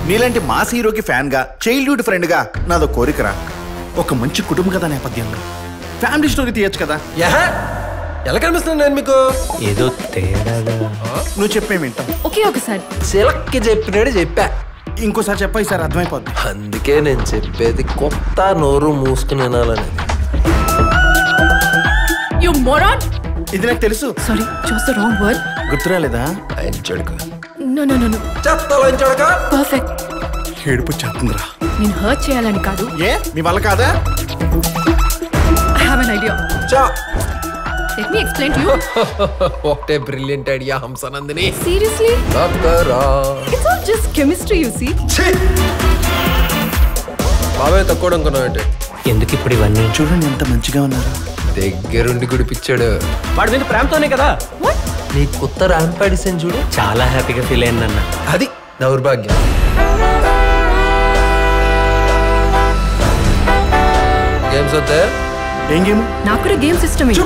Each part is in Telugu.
నీలాంటి మాస్ హీరోకి ఫ్యాన్ గా చైల్డ్హుడ్ ఫ్రెండ్ గా నాదో కోరికరా. ఒక మంచి కుటుంబ కథ నేపథ్యంలో ఫ్యామిలీ స్టోరీ తీయచ్చు కదా. ఎలా కనిపిస్తుంది నేను మీకు? ఏదో తేడాగా. నువ్వు చెప్పే వింటాం. ఓకే ఒకసారి చిలక్కి చెప్పినాడు చెప్పా. ఇంకోసారి చెప్పాయి సార్ అర్థమైపోద్ది. అందుకే నేను చెప్పేది కొత్త నోరు మూసుకుని వినాలని. You moron. ఇది నాకు తెలుసు. Sorry, choose the wrong word. గుర్తురాలేదా? No no no no. Perfect. ఏడుపు చేస్తుందిరా. నేను హర్ట్ చేయాలని కాదు. ఏ మీ వల్ల కాదా? I have an idea. Let me explain to you. ఒకటే brilliant idea Hamsanandini. Seriously? It's all just chemistry, you see. బాబాయ్ తక్కువ అనుకున్నావు. ఎందుకు ఇప్పుడు ఇవన్నీ? చూడండి ఎంత మంచిగా ఉన్నారు. దగ్గరుండి గుడిపించాడు. వాడి మీద ప్రేమతోనే కదా. నీ కొత్త ర్యాంప్ డిసైన్ చూడు. చాలా హ్యాపీగా ఫీల్ అయ్యిందన్న. అది దౌర్భాగ్యం. గేమ్స్ వద్దా? ఏం గేమ్? నాకు కూడా గేమ్ సిస్టమ్ ఇది.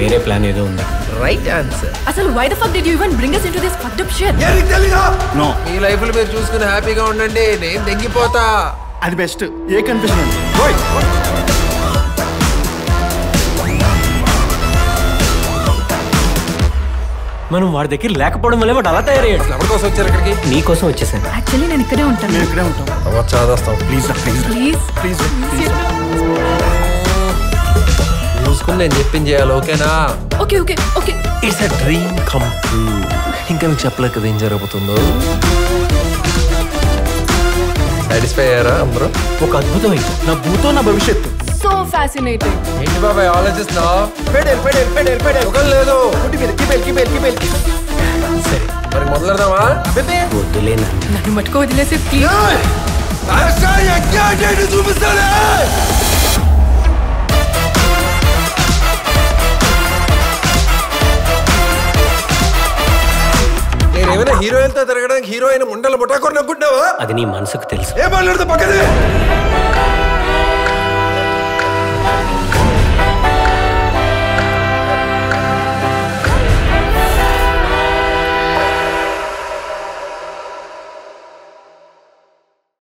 వేరే ప్లాన్ ఏదో ఉందా? Right answer. అసలు why the fuck did you even bring us into this fucked up shit? No. మీ లైఫ్ లో మీరు చూసుకుని హ్యాపీగా ఉండండి. నేను దెంగిపోతా. అది బెస్ట్. ఏ కన్ఫ్యూజన్ అండి. మనం వాడి దగ్గర లేకపోవడం వల్ల వాడు అలా తయారయ్యాడు. ఎవరి కోసం వచ్చారు ఇక్కడికి? నీ కోసం వచ్చేసాను. Actually నేను ఇక్కడే ఉంటాను. నేను ఇక్కడే ఉంటాం. Please Please. ప్లీజ్ చూసుకుని నేను చెప్పింది చేయాలి. ఓకేనా? Okay, okay, okay. It's a dream come true. ఇంకా మీకు చెప్పలేదు కదా ఏం జరగబోతుందో. సాటిస్ఫై అయ్యారా అందరూ? ఒక అద్భుతమైంది. నా భూతో నా భవిష్యత్తు. So fascinating. ఏంటి బాబాయ్ ఆలోచిస్తున్నావు? లేదు. సరే మరి మొదలెడదామా? వద్దులే నన్ను. నన్ను మట్టుకో వదిలేసి ప్లీజ్. చూపిస్తానే. నేనేమైనా హీరోయిన్తో తిరగడానికి హీరోయిన్ ముండలు ముఠాకొని అనుకుంటున్నావా? అది నీ మనసుకు తెలుసు. ఏం మాట్లాడుతా పక్కనే.